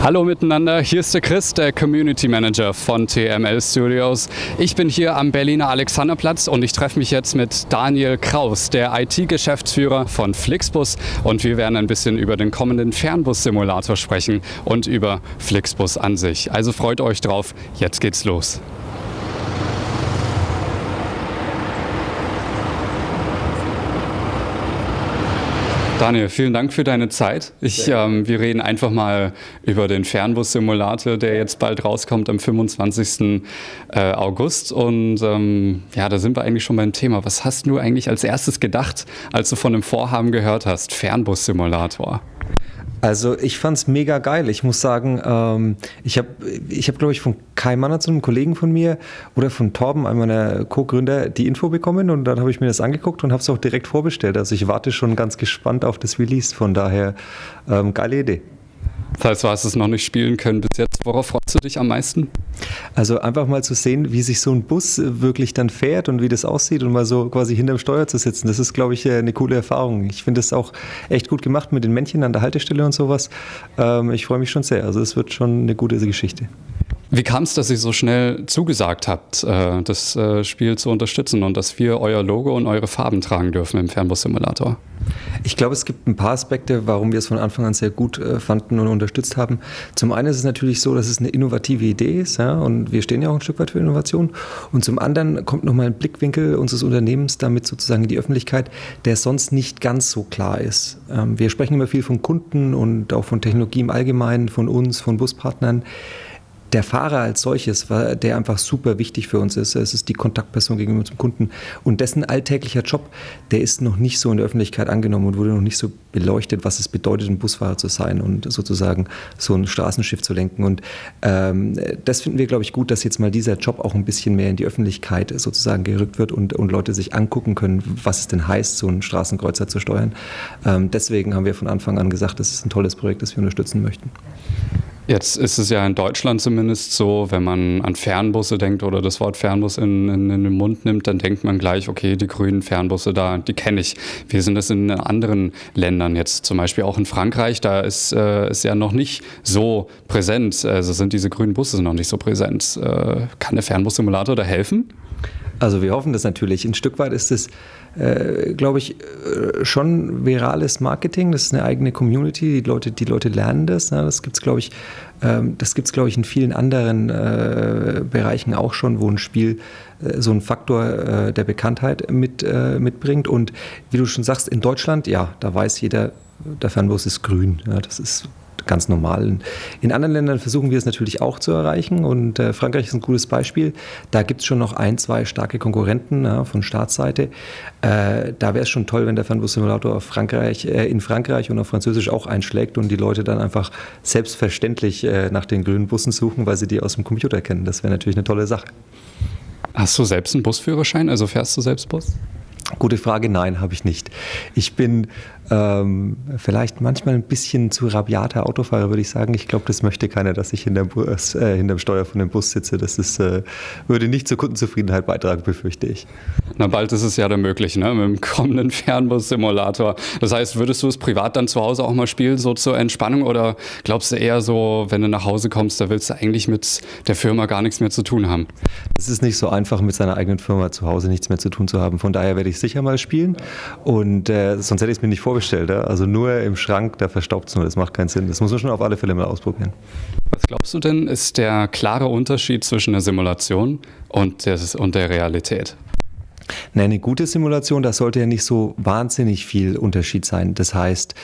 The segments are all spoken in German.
Hallo miteinander, hier ist der Chris, der Community Manager von TML Studios. Ich bin hier am Berliner Alexanderplatz und ich treffe mich jetzt mit Daniel Kraus, der IT-Geschäftsführer von Flixbus, und wir werden ein bisschen über den kommenden Fernbus-Simulator sprechen und über Flixbus an sich. Also freut euch drauf, jetzt geht's los. Daniel, vielen Dank für deine Zeit. Wir reden einfach mal über den Fernbus-Simulator, der jetzt bald rauskommt am 25. August. Und ja, da sind wir eigentlich schon beim Thema. Was hast du eigentlich als erstes gedacht, als du von dem Vorhaben gehört hast, Fernbus-Simulator? Also ich fand es mega geil. Ich muss sagen, ich hab, glaube ich, von Kai Mannertz, einem Kollegen von mir, oder von Torben, einem meiner Co-Gründer, die Info bekommen, und dann habe ich mir das angeguckt und habe es auch direkt vorbestellt. Also ich warte schon ganz gespannt auf das Release. Von daher, geile Idee. Das heißt, du hast es noch nicht spielen können bis jetzt. Worauf freust du dich am meisten? Also einfach mal zu sehen, wie sich so ein Bus wirklich dann fährt und wie das aussieht und mal so quasi hinterm Steuer zu sitzen. Das ist, glaube ich, eine coole Erfahrung. Ich finde es auch echt gut gemacht mit den Männchen an der Haltestelle und sowas. Ich freue mich schon sehr. Also es wird schon eine gute Geschichte. Wie kam es, dass ihr so schnell zugesagt habt, das Spiel zu unterstützen und dass wir euer Logo und eure Farben tragen dürfen im Fernbus-Simulator? Ich glaube, es gibt ein paar Aspekte, warum wir es von Anfang an sehr gut fanden und unterstützt haben. Zum einen ist es natürlich so, dass es eine innovative Idee ist, ja, und wir stehen ja auch ein Stück weit für Innovation. Und zum anderen kommt nochmal ein Blickwinkel unseres Unternehmens damit sozusagen in die Öffentlichkeit, der sonst nicht ganz so klar ist. Wir sprechen immer viel von Kunden und auch von Technologie im Allgemeinen, von uns, von Buspartnern. Der Fahrer als solches, der einfach super wichtig für uns ist. Es ist die Kontaktperson gegenüber zum Kunden. Und dessen alltäglicher Job, der ist noch nicht so in der Öffentlichkeit angenommen und wurde noch nicht so beleuchtet, was es bedeutet, ein Busfahrer zu sein und sozusagen so ein Straßenschiff zu lenken. Und das finden wir, glaube ich, gut, dass jetzt mal dieser Job auch ein bisschen mehr in die Öffentlichkeit sozusagen gerückt wird und Leute sich angucken können, was es denn heißt, so einen Straßenkreuzer zu steuern. Deswegen haben wir von Anfang an gesagt, das ist ein tolles Projekt, das wir unterstützen möchten. Jetzt ist es ja in Deutschland zumindest so, wenn man an Fernbusse denkt oder das Wort Fernbus in den Mund nimmt, dann denkt man gleich, okay, die grünen Fernbusse da, die kenne ich. Wie sind das in anderen Ländern jetzt? Zum Beispiel auch in Frankreich, da ist ja noch nicht so präsent, also sind diese grünen Busse noch nicht so präsent. Kann der Fernbus-Simulator da helfen? Also wir hoffen das natürlich. Ein Stück weit ist es, glaube ich, schon virales Marketing. Das ist eine eigene Community. Die Leute lernen das. Ne? Das gibt es, glaube ich, in vielen anderen Bereichen auch schon, wo ein Spiel so einen Faktor der Bekanntheit mitbringt. Und wie du schon sagst, in Deutschland, ja, da weiß jeder, der Fernbus ist grün. Ja, das ist ganz normal. In anderen Ländern versuchen wir es natürlich auch zu erreichen, und Frankreich ist ein gutes Beispiel. Da gibt es schon noch ein, zwei starke Konkurrenten, ja, von Staatsseite. Da wäre es schon toll, wenn der Fernbus-Simulator in Frankreich und auf Französisch auch einschlägt und die Leute dann einfach selbstverständlich nach den grünen Bussen suchen, weil sie die aus dem Computer kennen. Das wäre natürlich eine tolle Sache. Hast du selbst einen Busführerschein? Also fährst du selbst Bus? Gute Frage, nein, habe ich nicht. Ich bin vielleicht manchmal ein bisschen zu rabiater Autofahrer, würde ich sagen. Ich glaube, das möchte keiner, dass ich hinterm Steuer von dem Bus sitze. Das würde nicht zur Kundenzufriedenheit beitragen, befürchte ich. Na, bald ist es ja dann möglich, ne? Mit dem kommenden Fernbus-Simulator. Das heißt, würdest du es privat dann zu Hause auch mal spielen, so zur Entspannung? Oder glaubst du eher so, wenn du nach Hause kommst, da willst du eigentlich mit der Firma gar nichts mehr zu tun haben? Es ist nicht so einfach, mit seiner eigenen Firma zu Hause nichts mehr zu tun zu haben. Von daher werde ich sicher mal spielen. Und sonst hätte ich es mir nicht vorgestellt. Also nur im Schrank, da verstaubt es nur. Das macht keinen Sinn. Das muss man schon auf alle Fälle mal ausprobieren. Was glaubst du denn, ist der klare Unterschied zwischen der Simulation und der Realität? Eine gute Simulation, da sollte ja nicht so wahnsinnig viel Unterschied sein. Das heißt,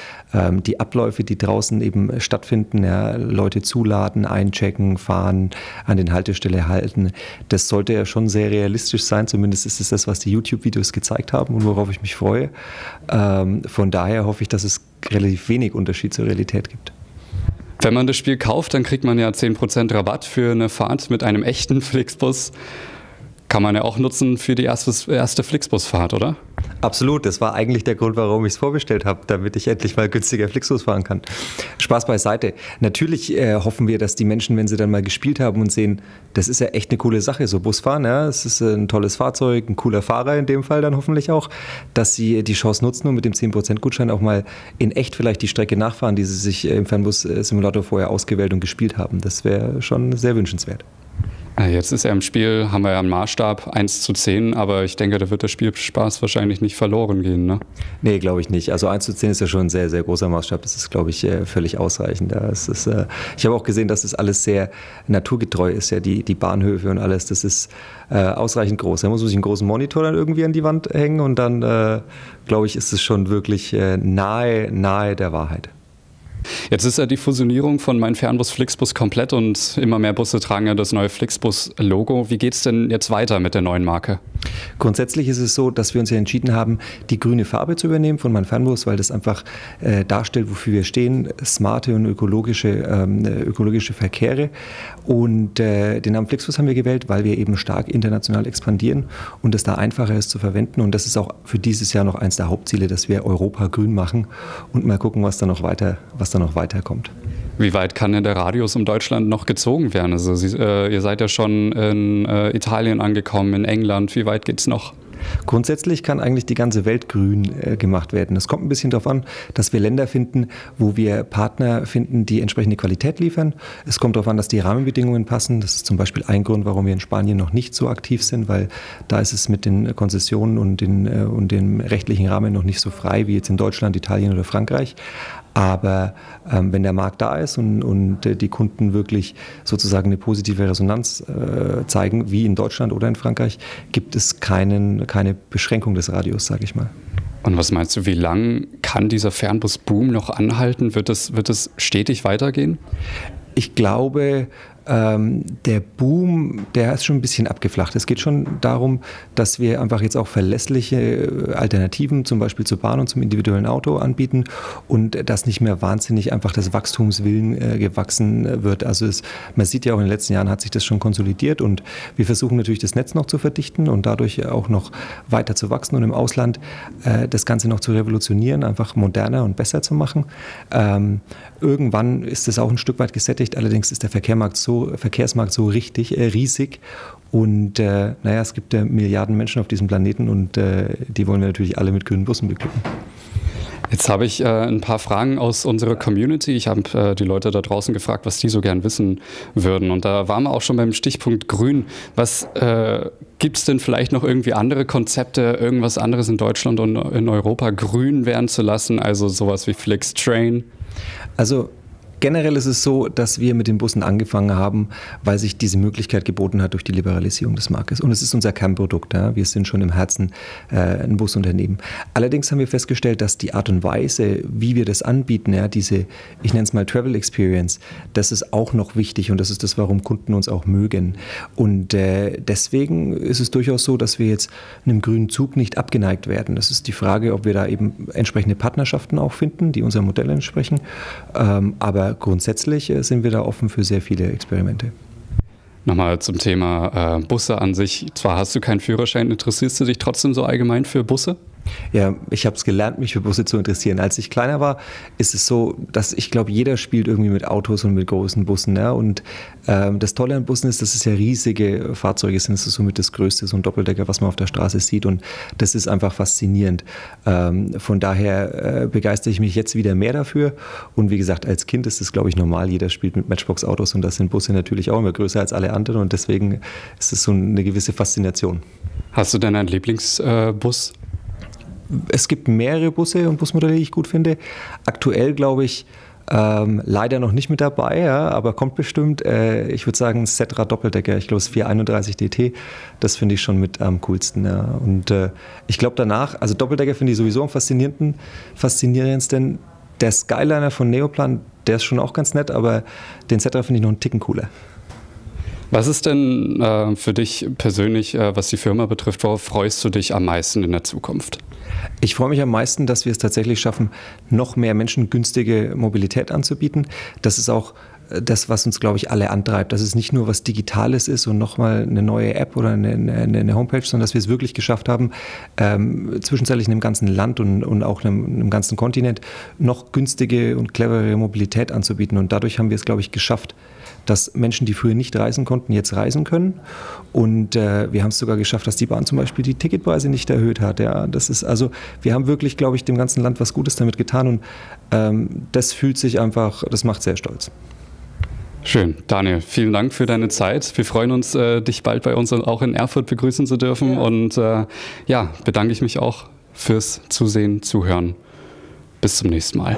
die Abläufe, die draußen eben stattfinden, ja, Leute zuladen, einchecken, fahren, an den Haltestelle halten, das sollte ja schon sehr realistisch sein. Zumindest ist es das, was die YouTube-Videos gezeigt haben und worauf ich mich freue. Von daher hoffe ich, dass es relativ wenig Unterschied zur Realität gibt. Wenn man das Spiel kauft, dann kriegt man ja 10% Rabatt für eine Fahrt mit einem echten Flixbus. Kann man ja auch nutzen für die erste Flixbus-Fahrt, oder? Absolut, das war eigentlich der Grund, warum ich es vorbestellt habe, damit ich endlich mal günstiger Flixbus fahren kann. Spaß beiseite. Natürlich hoffen wir, dass die Menschen, wenn sie dann mal gespielt haben und sehen, das ist ja echt eine coole Sache, so Busfahren, ja, es ist ein tolles Fahrzeug, ein cooler Fahrer in dem Fall dann hoffentlich auch, dass sie die Chance nutzen und mit dem 10% Gutschein auch mal in echt vielleicht die Strecke nachfahren, die sie sich im Fernbus-Simulator vorher ausgewählt und gespielt haben. Das wäre schon sehr wünschenswert. Jetzt ist ja im Spiel, haben wir ja einen Maßstab 1:10, aber ich denke, da wird der Spielspaß wahrscheinlich nicht verloren gehen, ne? Nee, glaube ich nicht. Also 1:10 ist ja schon ein sehr, sehr großer Maßstab. Das ist, glaube ich, völlig ausreichend. Ich habe auch gesehen, dass das alles sehr naturgetreu ist, ja, die Bahnhöfe und alles. Das ist ausreichend groß. Da muss man sich einen großen Monitor dann irgendwie an die Wand hängen und dann, glaube ich, ist es schon wirklich nahe der Wahrheit. Jetzt ist ja die Fusionierung von Mein Fernbus Flixbus komplett und immer mehr Busse tragen ja das neue Flixbus-Logo. Wie geht es denn jetzt weiter mit der neuen Marke? Grundsätzlich ist es so, dass wir uns ja entschieden haben, die grüne Farbe zu übernehmen von Mein Fernbus, weil das einfach darstellt, wofür wir stehen, smarte und ökologische Verkehre. Und den Namen Flixbus haben wir gewählt, weil wir eben stark international expandieren und es da einfacher ist zu verwenden. Und das ist auch für dieses Jahr noch eins der Hauptziele, dass wir Europa grün machen und mal gucken, was da noch weiterkommt. Wie weit kann denn der Radius um Deutschland noch gezogen werden? Also ihr seid ja schon in Italien angekommen, in England. Wie weit geht es noch? Grundsätzlich kann eigentlich die ganze Welt grün gemacht werden. Es kommt ein bisschen darauf an, dass wir Länder finden, wo wir Partner finden, die entsprechende Qualität liefern. Es kommt darauf an, dass die Rahmenbedingungen passen. Das ist zum Beispiel ein Grund, warum wir in Spanien noch nicht so aktiv sind, weil da ist es mit den Konzessionen und dem rechtlichen Rahmen noch nicht so frei wie jetzt in Deutschland, Italien oder Frankreich. Aber wenn der Markt da ist und die Kunden wirklich sozusagen eine positive Resonanz zeigen, wie in Deutschland oder in Frankreich, gibt es keine Beschränkung des Radius, sage ich mal. Und was meinst du, wie lang kann dieser Fernbus-Boom noch anhalten? Wird es stetig weitergehen? Ich glaube, der Boom, der ist schon ein bisschen abgeflacht. Es geht schon darum, dass wir einfach jetzt auch verlässliche Alternativen, zum Beispiel zur Bahn und zum individuellen Auto anbieten und dass nicht mehr wahnsinnig einfach das Wachstumswillen gewachsen wird. Also man sieht ja auch in den letzten Jahren hat sich das schon konsolidiert und wir versuchen natürlich das Netz noch zu verdichten und dadurch auch noch weiter zu wachsen und im Ausland das Ganze noch zu revolutionieren, einfach moderner und besser zu machen. Irgendwann ist es auch ein Stück weit gesättigt, allerdings ist der Verkehrsmarkt so richtig riesig und es gibt Milliarden Menschen auf diesem Planeten und die wollen wir natürlich alle mit grünen Bussen beglücken. Jetzt habe ich ein paar Fragen aus unserer Community. Ich habe die Leute da draußen gefragt, was die so gern wissen würden. Und da waren wir auch schon beim Stichpunkt Grün. Was gibt es denn vielleicht noch irgendwie andere Konzepte, irgendwas anderes in Deutschland und in Europa grün werden zu lassen? Also sowas wie Flixtrain? Also generell ist es so, dass wir mit den Bussen angefangen haben, weil sich diese Möglichkeit geboten hat durch die Liberalisierung des Marktes. Und es ist unser Kernprodukt. Ja? Wir sind schon im Herzen ein Busunternehmen. Allerdings haben wir festgestellt, dass die Art und Weise, wie wir das anbieten, ja, diese, ich nenne es mal Travel Experience, das ist auch noch wichtig und das ist das, warum Kunden uns auch mögen. Und deswegen ist es durchaus so, dass wir jetzt einem grünen Zug nicht abgeneigt werden. Das ist die Frage, ob wir da eben entsprechende Partnerschaften auch finden, die unserem Modell entsprechen. Aber grundsätzlich sind wir da offen für sehr viele Experimente. Nochmal zum Thema Busse an sich. Zwar hast du keinen Führerschein, interessierst du dich trotzdem so allgemein für Busse? Ja, ich habe es gelernt, mich für Busse zu interessieren. Als ich kleiner war, ist es so, dass ich glaube, jeder spielt irgendwie mit Autos und mit großen Bussen. Ja? Und das Tolle an Bussen ist, dass es ja riesige Fahrzeuge sind. Das ist somit das Größte, so ein Doppeldecker, was man auf der Straße sieht. Und das ist einfach faszinierend. Von daher begeistere ich mich jetzt wieder mehr dafür. Und wie gesagt, als Kind ist es, glaube ich, normal. Jeder spielt mit Matchbox-Autos und das sind Busse natürlich auch immer größer als alle anderen. Und deswegen ist es so eine gewisse Faszination. Hast du denn einen Lieblingsbus? Es gibt mehrere Busse und Busmodelle, die ich gut finde. Aktuell glaube ich leider noch nicht mit dabei, ja, aber kommt bestimmt. Ich würde sagen Setra Doppeldecker, ich glaube es ist 431 DT, das finde ich schon mit am coolsten. Ja. Und ich glaube danach, also Doppeldecker finde ich sowieso am faszinierendsten. Der Skyliner von Neoplan, der ist schon auch ganz nett, aber den Setra finde ich noch einen Ticken cooler. Was ist denn für dich persönlich, was die Firma betrifft, worauf freust du dich am meisten in der Zukunft? Ich freue mich am meisten, dass wir es tatsächlich schaffen, noch mehr Menschen günstige Mobilität anzubieten. Das ist auch das, was uns, glaube ich, alle antreibt. Dass es nicht nur was Digitales ist und nochmal eine neue App oder eine Homepage, sondern dass wir es wirklich geschafft haben, zwischenzeitlich in einem ganzen Land und auch einem ganzen Kontinent noch günstige und clevere Mobilität anzubieten. Und dadurch haben wir es, glaube ich, geschafft, dass Menschen, die früher nicht reisen konnten, jetzt reisen können. Und wir haben es sogar geschafft, dass die Bahn zum Beispiel die Ticketpreise nicht erhöht hat. Ja, das ist also, wir haben wirklich, glaube ich, dem ganzen Land was Gutes damit getan. Und das fühlt sich einfach, das macht sehr stolz. Schön. Daniel, vielen Dank für deine Zeit. Wir freuen uns, dich bald bei uns auch in Erfurt begrüßen zu dürfen. Ja. Und bedanke ich mich auch fürs Zusehen, Zuhören. Bis zum nächsten Mal.